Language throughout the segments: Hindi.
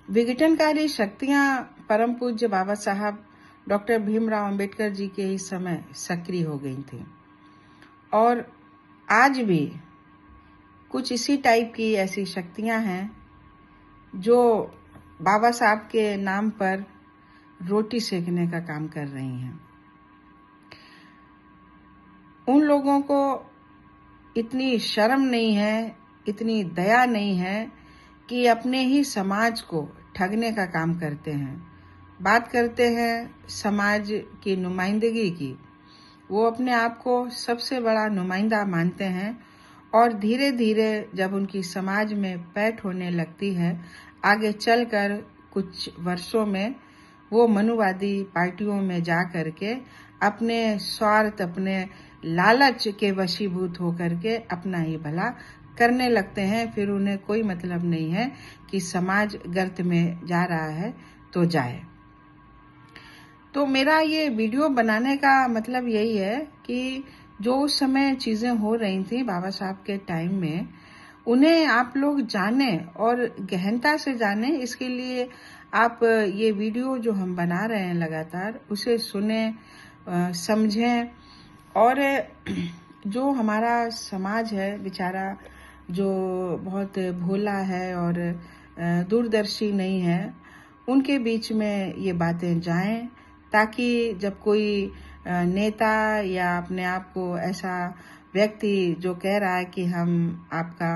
विघटनकारी शक्तियां परम पूज्य बाबा साहब डॉक्टर भीमराव अंबेडकर जी के ही समय सक्रिय हो गई थी और आज भी कुछ इसी टाइप की ऐसी शक्तियां हैं जो बाबा साहब के नाम पर रोटी सेकने का काम कर रही हैं। उन लोगों को इतनी शर्म नहीं है, इतनी दया नहीं है कि अपने ही समाज को ठगने का काम करते हैं। बात करते हैं समाज की नुमाइंदगी की। वो अपने आप को सबसे बड़ा नुमाइंदा मानते हैं और धीरे धीरे जब उनकी समाज में पैठ होने लगती है, आगे चलकर कुछ वर्षों में वो मनुवादी पार्टियों में जा करके अपने स्वार्थ, अपने लालच के वशीभूत होकर के अपना ही भला करने लगते हैं। फिर उन्हें कोई मतलब नहीं है कि समाज गर्त में जा रहा है तो जाए। तो मेरा ये वीडियो बनाने का मतलब यही है कि जो उस समय चीजें हो रही थी बाबा साहब के टाइम में, उन्हें आप लोग जानें और गहनता से जानें। इसके लिए आप ये वीडियो जो हम बना रहे हैं लगातार, उसे सुने, समझें। और जो हमारा समाज है बेचारा, जो बहुत भोला है और दूरदर्शी नहीं है, उनके बीच में ये बातें जाएं, ताकि जब कोई नेता या अपने आप को ऐसा व्यक्ति जो कह रहा है कि हम आपका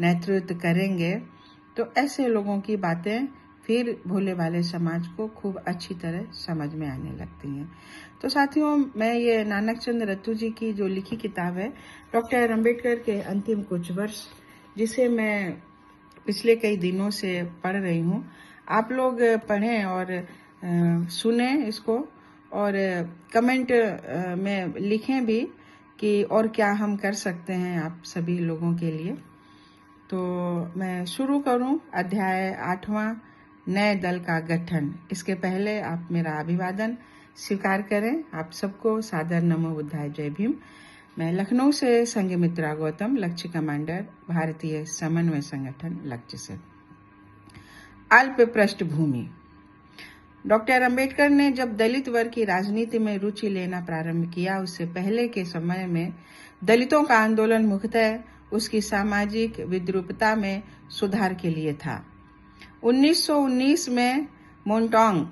नेतृत्व करेंगे, तो ऐसे लोगों की बातें फिर भोले भाले समाज को खूब अच्छी तरह समझ में आने लगती हैं। तो साथियों, मैं ये नानक चंद रत्तू जी की जो लिखी किताब है डॉक्टर अंबेडकर के अंतिम कुछ वर्ष, जिसे मैं पिछले कई दिनों से पढ़ रही हूँ, आप लोग पढ़ें और सुने इसको और कमेंट में लिखें भी कि और क्या हम कर सकते हैं आप सभी लोगों के लिए। तो मैं शुरू करूं अध्याय 8वां, नए दल का गठन। इसके पहले आप मेरा अभिवादन स्वीकार करें। आप सबको सादर नमो बुद्धाय, जय भीम। मैं लखनऊ से संघमित्रा गौतम, लक्ष्य कमांडर, भारतीय समन्वय संगठन लक्ष्य से। अल्प पृष्ठभूमि। डॉक्टर अंबेडकर ने जब दलित वर्ग की राजनीति में रुचि लेना प्रारंभ किया, उससे पहले के समय में दलितों का आंदोलन मुख्यतः उसकी सामाजिक विद्रूपता में सुधार के लिए था। 1919 में मोन्टोंग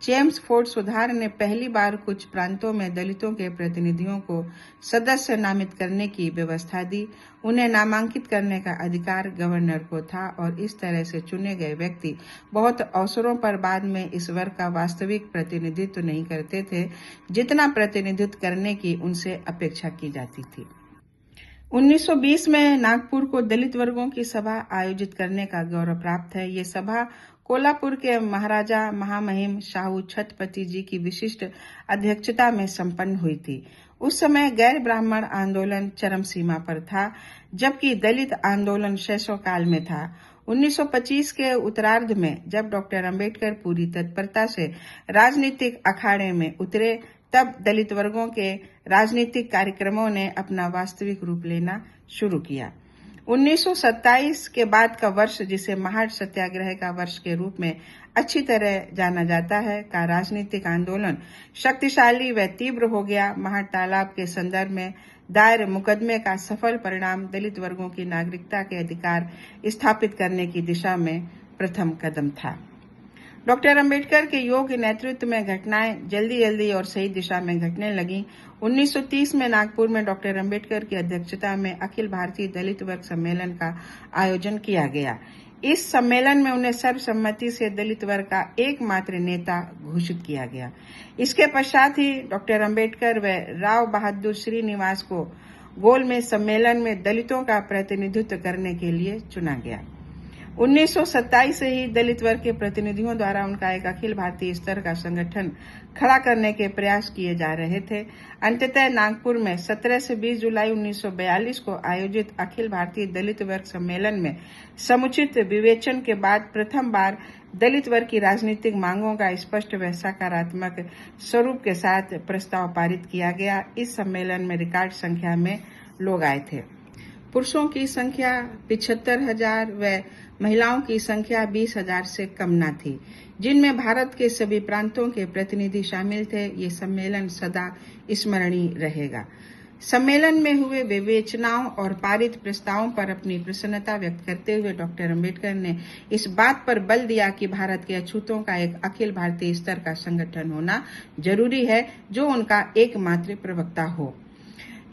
चेम्सफोर्ड सुधार ने पहली बार कुछ प्रांतों में दलितों के प्रतिनिधियों को सदस्य नामित करने की व्यवस्था दी। उन्हें नामांकित करने का अधिकार गवर्नर को था और इस तरह से चुने गए व्यक्ति बहुत अवसरों पर बाद में इस वर्ग का वास्तविक प्रतिनिधित्व नहीं करते थे, जितना प्रतिनिधित्व करने की उनसे अपेक्षा की जाती थी। 1920 में नागपुर को दलित वर्गों की सभा आयोजित करने का गौरव प्राप्त है। ये सभा कोल्हापुर के महाराजा महामहिम शाहू छत्रपति जी की विशिष्ट अध्यक्षता में संपन्न हुई थी। उस समय गैर ब्राह्मण आंदोलन चरम सीमा पर था, जबकि दलित आंदोलन शैशव काल में था। 1925 के उत्तरार्ध में जब डॉक्टर अंबेडकर पूरी तत्परता से राजनीतिक अखाड़े में उतरे, तब दलित वर्गों के राजनीतिक कार्यक्रमों ने अपना वास्तविक रूप लेना शुरू किया। 1927 के बाद का वर्ष, जिसे महाड सत्याग्रह का वर्ष के रूप में अच्छी तरह जाना जाता है, का राजनीतिक आंदोलन शक्तिशाली व तीव्र हो गया। महाड तालाब के संदर्भ में दायर मुकदमे का सफल परिणाम दलित वर्गों की नागरिकता के अधिकार स्थापित करने की दिशा में प्रथम कदम था। डॉक्टर अंबेडकर के योग्य नेतृत्व में घटनाएं जल्दी जल्दी और सही दिशा में घटने लगीं। 1930 में नागपुर में डॉक्टर अंबेडकर की अध्यक्षता में अखिल भारतीय दलित वर्ग सम्मेलन का आयोजन किया गया। इस सम्मेलन में उन्हें सर्वसम्मति से दलित वर्ग का एकमात्र नेता घोषित किया गया। इसके पश्चात ही डॉक्टर अंबेडकर व राव बहादुर श्रीनिवास को गोल में सम्मेलन में दलितों का प्रतिनिधित्व करने के लिए चुना गया। 1927 से ही दलित वर्ग के प्रतिनिधियों द्वारा उनका एक अखिल भारतीय स्तर का संगठन खड़ा करने के प्रयास किए जा रहे थे। अंततः नागपुर में 17 से 20 जुलाई 1942 को आयोजित अखिल भारतीय दलित वर्ग सम्मेलन में समुचित विवेचन के बाद प्रथम बार दलित वर्ग की राजनीतिक मांगों का स्पष्ट व सकारात्मक स्वरूप के साथ प्रस्ताव पारित किया गया। इस सम्मेलन में रिकॉर्ड संख्या में लोग आए थे। पुरुषों की संख्या 75,000 व महिलाओं की संख्या 20,000 से कम न थी, जिनमें भारत के सभी प्रांतों के प्रतिनिधि शामिल थे। ये सम्मेलन सदा स्मरणीय रहेगा। सम्मेलन में हुए विवेचनाओं और पारित प्रस्तावों पर अपनी प्रसन्नता व्यक्त करते हुए डॉक्टर अंबेडकर ने इस बात पर बल दिया कि भारत के अछूतों का एक अखिल भारतीय स्तर का संगठन होना जरूरी है, जो उनका एकमात्र प्रवक्ता हो,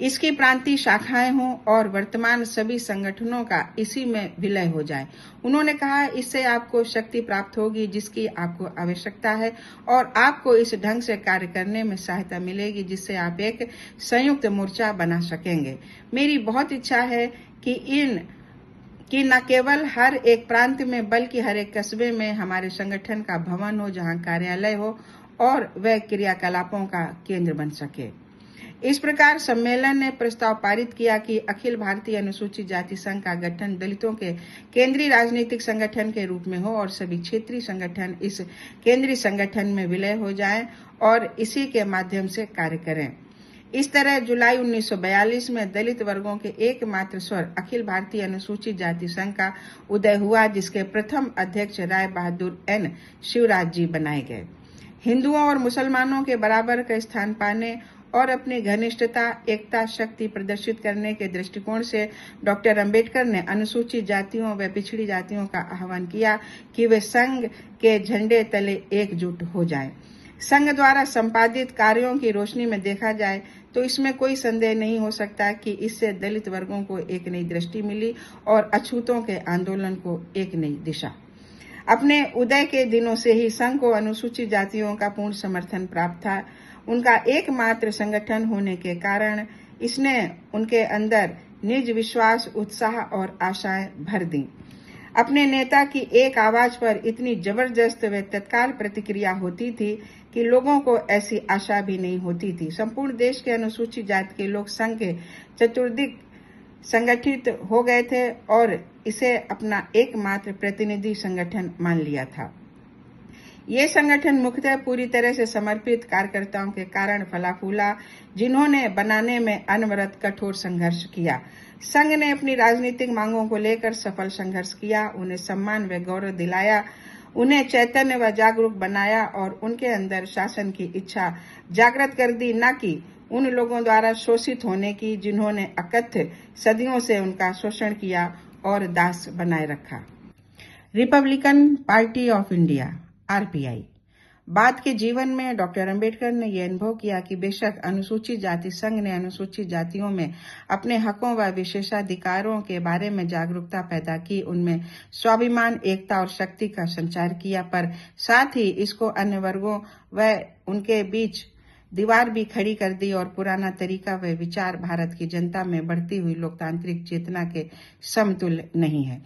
इसकी प्रांतीय शाखाएं हों और वर्तमान सभी संगठनों का इसी में विलय हो जाए। उन्होंने कहा, इससे आपको शक्ति प्राप्त होगी जिसकी आपको आवश्यकता है और आपको इस ढंग से कार्य करने में सहायता मिलेगी जिससे आप एक संयुक्त मोर्चा बना सकेंगे। मेरी बहुत इच्छा है कि न केवल हर एक प्रांत में बल्कि हर एक कस्बे में हमारे संगठन का भवन हो, जहां कार्यालय हो और वह क्रियाकलापों का केंद्र बन सके। इस प्रकार सम्मेलन ने प्रस्ताव पारित किया कि अखिल भारतीय अनुसूचित जाति संघ का गठन दलितों के केंद्रीय राजनीतिक संगठन के रूप में हो और सभी क्षेत्रीय संगठन इस केंद्रीय संगठन में विलय हो जाएं और इसी के माध्यम से कार्य करें। इस तरह जुलाई 1942 में दलित वर्गों के एकमात्र स्वर अखिल भारतीय अनुसूचित जाति संघ का उदय हुआ, जिसके प्रथम अध्यक्ष राय बहादुर एन शिवराज जी बनाए गए। हिंदुओं और मुसलमानों के बराबर का स्थान पाने और अपनी घनिष्ठता, एकता, शक्ति प्रदर्शित करने के दृष्टिकोण से डॉक्टर अंबेडकर ने अनुसूचित जातियों व पिछड़ी जातियों का आह्वान किया कि वे संघ के झंडे तले एकजुट हो जाएं। संघ द्वारा संपादित कार्यों की रोशनी में देखा जाए तो इसमें कोई संदेह नहीं हो सकता कि इससे दलित वर्गों को एक नई दृष्टि मिली और अछूतों के आंदोलन को एक नई दिशा। अपने उदय के दिनों से ही संघ को अनुसूचित जातियों का पूर्ण समर्थन प्राप्त था। उनका एकमात्र संगठन होने के कारण इसने उनके अंदर निज विश्वास, उत्साह और आशाएं भर दी। अपने नेता की एक आवाज पर इतनी जबरदस्त व तत्काल प्रतिक्रिया होती थी कि लोगों को ऐसी आशा भी नहीं होती थी। संपूर्ण देश के अनुसूचित जाति के लोग संघ के चतुर्दिक संगठित हो गए थे और इसे अपना एकमात्र प्रतिनिधि संगठन मान लिया था। ये संगठन मुख्यतः पूरी तरह से समर्पित कार्यकर्ताओं के कारण फला फूला, जिन्होंने बनाने में अनवरत कठोर संघर्ष किया। संघ ने अपनी राजनीतिक मांगों को लेकर सफल संघर्ष किया, उन्हें सम्मान व गौरव दिलाया, उन्हें चैतन्य व जागरूक बनाया और उनके अंदर शासन की इच्छा जागृत कर दी, न कि उन लोगों द्वारा शोषित होने की जिन्होंने अकथ्य सदियों से उनका शोषण किया और दास बनाए रखा। Republican party of India RPI. बाद के जीवन में डॉक्टर अंबेडकर ने यह अनुभव किया कि बेशक अनुसूचित जाति संघ ने अनुसूचित जातियों में अपने हकों व विशेषाधिकारों के बारे में जागरूकता पैदा की, उनमें स्वाभिमान, एकता और शक्ति का संचार किया, पर साथ ही इसको अन्य वर्गों व उनके बीच दीवार भी खड़ी कर दी और पुराना तरीका व विचार भारत की जनता में बढ़ती हुई लोकतांत्रिक चेतना के समतुल्य नहीं है।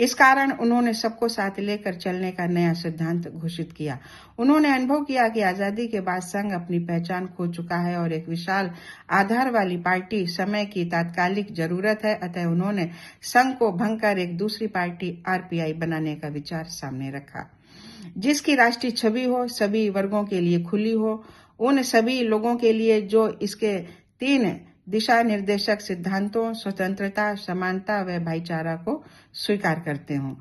इस कारण उन्होंने सबको साथ लेकर चलने का नया सिद्धांत घोषित किया। उन्होंने अनुभव किया कि आजादी के बाद संघ अपनी पहचान खो चुका है और एक विशाल आधार वाली पार्टी समय की तात्कालिक जरूरत है। अतः उन्होंने संघ को भंग कर एक दूसरी पार्टी आरपीआई बनाने का विचार सामने रखा, जिसकी राष्ट्रीय छवि हो, सभी वर्गों के लिए खुली हो, उन सभी लोगों के लिए जो इसके 3 दिशा निर्देशक सिद्धांतों स्वतंत्रता, समानता व भाईचारा को स्वीकार करते हों।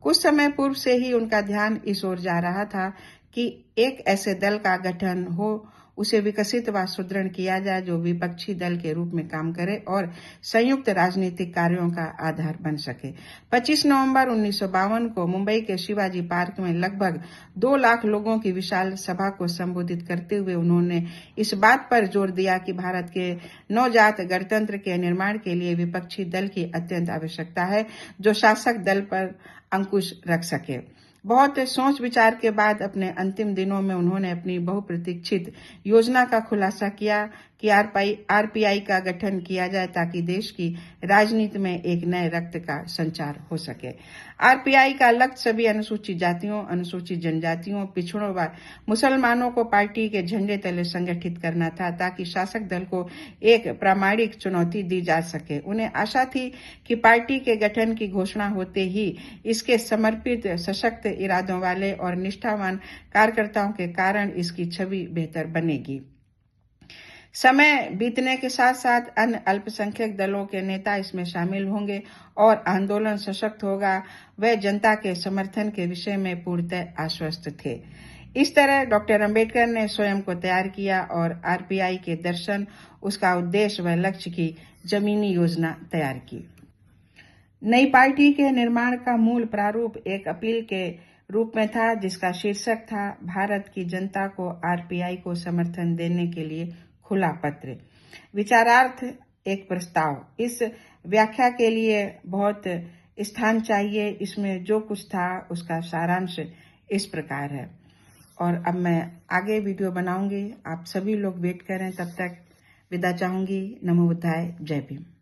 कुछ समय पूर्व से ही उनका ध्यान इस ओर जा रहा था कि एक ऐसे दल का गठन हो, उसे विकसित व सुदृढ़ किया जाए जो विपक्षी दल के रूप में काम करे और संयुक्त राजनीतिक कार्यों का आधार बन सके। 25 नवंबर 1952 को मुंबई के शिवाजी पार्क में लगभग 2 लाख लोगों की विशाल सभा को संबोधित करते हुए उन्होंने इस बात पर जोर दिया कि भारत के नवजात गणतंत्र के निर्माण के लिए विपक्षी दल की अत्यंत आवश्यकता है, जो शासक दल पर अंकुश रख सके। बहुत सोच विचार के बाद अपने अंतिम दिनों में उन्होंने अपनी बहुप्रतीक्षित योजना का खुलासा किया कि आरपीआई का गठन किया जाए ताकि देश की राजनीति में एक नए रक्त का संचार हो सके। आरपीआई का लक्ष्य सभी अनुसूचित जातियों, अनुसूचित जनजातियों, पिछड़ों व मुसलमानों को पार्टी के झंडे तले संगठित करना था ताकि शासक दल को एक प्रामाणिक चुनौती दी जा सके। उन्हें आशा थी कि पार्टी के गठन की घोषणा होते ही इसके समर्पित, सशक्त इरादों वाले और निष्ठावान कार्यकर्ताओं के कारण इसकी छवि बेहतर बनेगी। समय बीतने के साथ साथ अन्य अल्पसंख्यक दलों के नेता इसमें शामिल होंगे और आंदोलन सशक्त होगा। वे जनता के समर्थन के विषय में पूर्णतः आश्वस्त थे। इस तरह डॉक्टर अंबेडकर ने स्वयं को तैयार किया और आरपीआई के दर्शन, उसका उद्देश्य व लक्ष्य की जमीनी योजना तैयार की। नई पार्टी के निर्माण का मूल प्रारूप एक अपील के रूप में था, जिसका शीर्षक था भारत की जनता को आरपीआई को समर्थन देने के लिए खुला पत्र। विचारार्थ एक प्रस्ताव। इस व्याख्या के लिए बहुत स्थान चाहिए। इसमें जो कुछ था उसका सारांश इस प्रकार है। और अब मैं आगे वीडियो बनाऊंगी। आप सभी लोग वेट करें। तब तक विदा चाहूंगी। नमो बुद्धाय। जय भीम।